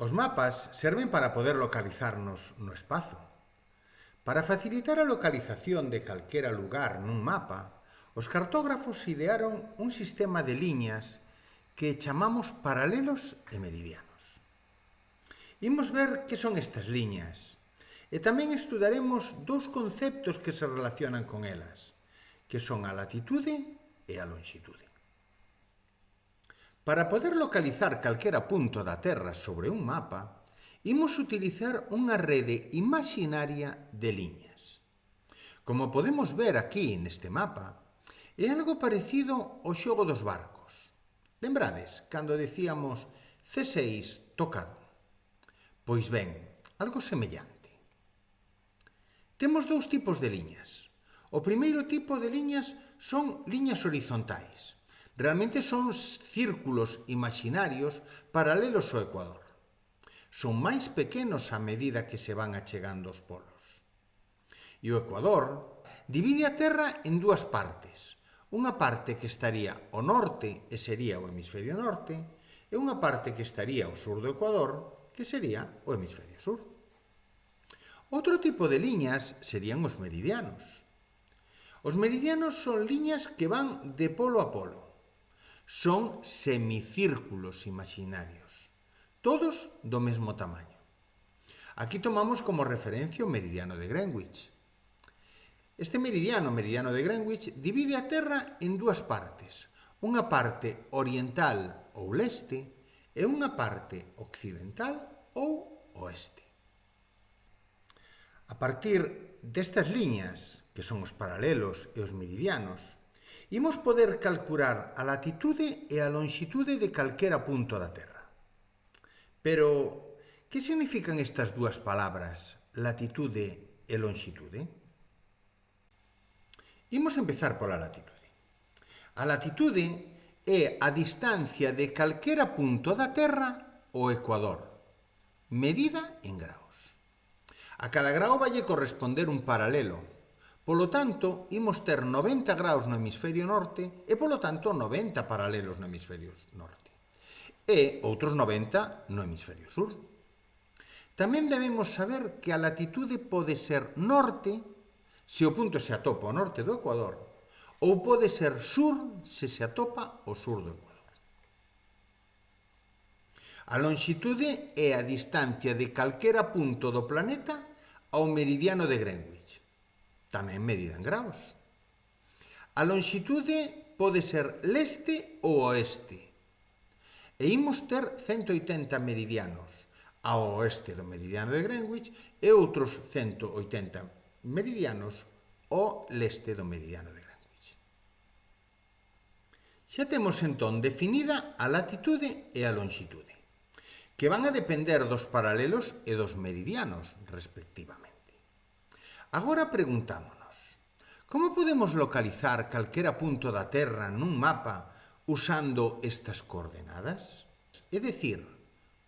Os mapas serven para poder localizarnos no espazo. Para facilitar a localización de calquera lugar nun mapa, os cartógrafos idearon un sistema de liñas que chamamos paralelos e meridianos. Imos ver que son estas liñas e tamén estudaremos dous conceptos que se relacionan con elas, que son a latitude e a longitude. Para poder localizar calquera punto da Terra sobre un mapa, imos utilizar unha rede imaxinaria de liñas. Como podemos ver aquí neste mapa, é algo parecido ao xogo dos barcos. Lembrades cando decíamos C6 tocado? Pois ben, algo semellante. Temos dous tipos de liñas. O primeiro tipo de liñas son liñas horizontais. Realmente son círculos imaxinarios paralelos ao ecuador. Son máis pequenos a medida que se van achegando aos polos. E o ecuador divide a Terra en dúas partes. Unha parte que estaría ao norte e sería o hemisferio norte e unha parte que estaría ao sur do ecuador que sería o hemisferio sur. Outro tipo de liñas serían os meridianos. Os meridianos son liñas que van de polo a polo. Son semicírculos imaxinarios, todos do mesmo tamaño. Aquí tomamos como referencia o meridiano de Greenwich. Este meridiano de Greenwich, divide a Terra en dúas partes, unha parte oriental ou leste e unha parte occidental ou oeste. A partir destas liñas, que son os paralelos e os meridianos, imos poder calcular a latitude e a longitude de calquera punto da Terra. Pero, que significan estas dúas palabras, latitude e longitude? Imos empezar pola latitude. A latitude é a distancia de calquera punto da Terra ao ecuador, medida en graus. A cada grao valle corresponder un paralelo. Polo tanto, imos ter 90 graus no hemisferio norte e, polo tanto, 90 paralelos no hemisferio norte. E outros 90 no hemisferio sur. Tamén debemos saber que a latitude pode ser norte se o punto se atopa ao norte do ecuador ou pode ser sur se se atopa ao sur do ecuador. A longitude é a distancia de calquera punto do planeta ao meridiano de Greenwich. Tamén medida en graus. A longitude pode ser leste ou oeste. E imos ter 180 meridianos ao oeste do meridiano de Greenwich e outros 180 meridianos ao leste do meridiano de Greenwich. Xa temos entón definida a latitude e a longitude, que van a depender dos paralelos e dos meridianos, respectivamente. Agora preguntámonos, como podemos localizar calquera punto da Terra nun mapa usando estas coordenadas? É dicir,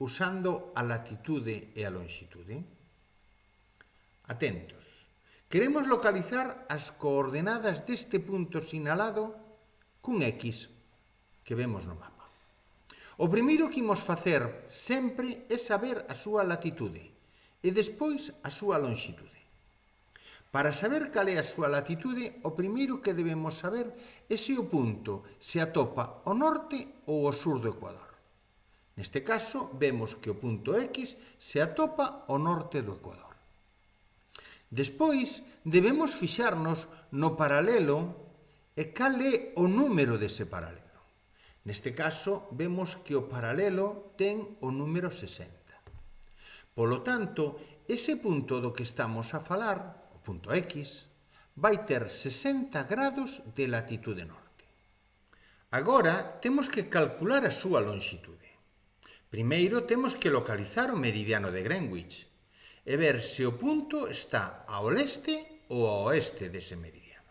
usando a latitude e a longitude? Atentos, queremos localizar as coordenadas deste punto sinalado cun X que vemos no mapa. O primeiro que imos facer sempre é saber a súa latitude e despois a súa longitude. Para saber cal é a súa latitude, o primeiro que debemos saber é se o punto se atopa ao norte ou ao sur do ecuador. Neste caso, vemos que o punto X se atopa ao norte do ecuador. Despois, debemos fixarnos no paralelo e cal é o número dese paralelo. Neste caso, vemos que o paralelo ten o número 60. Polo tanto, ese punto do que estamos a falar, punto X, vai ter 60 grados de latitude norte. Agora temos que calcular a súa longitude. Primeiro temos que localizar o meridiano de Greenwich e ver se o punto está ao leste ou ao oeste dese meridiano.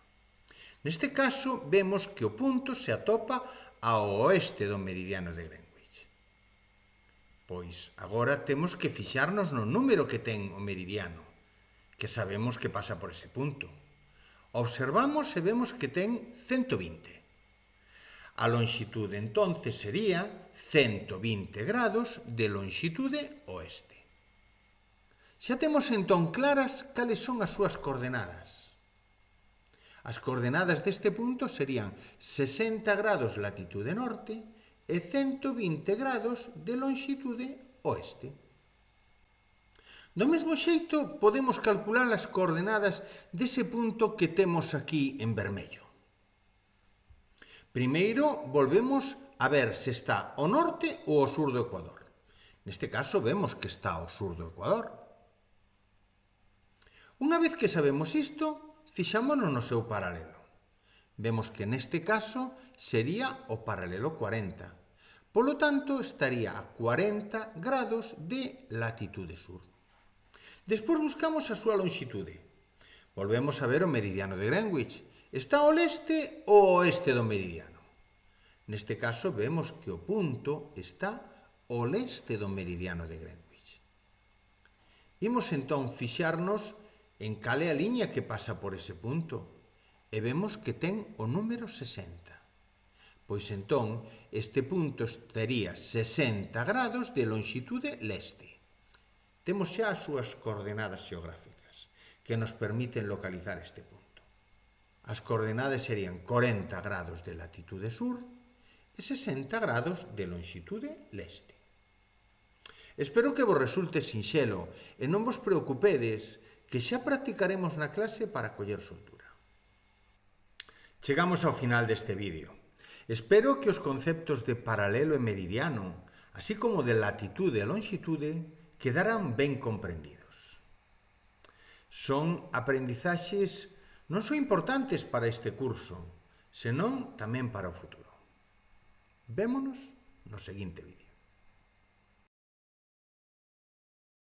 Neste caso vemos que o punto se atopa ao oeste do meridiano de Greenwich. Pois agora temos que fixarnos no número que ten o meridiano, que sabemos que pasa por ese punto. Observamos e vemos que ten 120. A lonxitude entonces sería 120 grados de lonxitude oeste. Xa temos entón claras cales son as súas coordenadas. As coordenadas deste punto serían 60 grados latitude norte e 120 grados de lonxitude oeste. Do mesmo xeito, podemos calcular as coordenadas dese punto que temos aquí en vermello. Primeiro, volvemos a ver se está ao norte ou ao sur do Ecuador. Neste caso, vemos que está ao sur do Ecuador. Unha vez que sabemos isto, fixámonos no seu paralelo. Vemos que neste caso sería o paralelo 40. Polo tanto, estaría a 40 grados de latitude sur. Despois buscamos a súa lonxitude. Volvemos a ver o meridiano de Greenwich. Está ao leste ou ao oeste do meridiano? Neste caso vemos que o punto está ao leste do meridiano de Greenwich. Imos entón fixarnos en cal é a liña que pasa por ese punto e vemos que ten o número 60. Pois entón este punto estaría 60 grados de lonxitude leste. Temos xa as súas coordenadas xeográficas que nos permiten localizar este punto. As coordenadas serían 40 grados de latitude sur e 60 grados de lonxitude leste. Espero que vos resulte sinxelo e non vos preocupedes que xa practicaremos na clase para coller soltura. Chegamos ao final deste vídeo. Espero que os conceptos de paralelo e meridiano, así como de latitude e lonxitude, quedaran ben comprendidos. Son aprendizaxes non só importantes para este curso, senón tamén para o futuro. Vémonos no seguinte vídeo.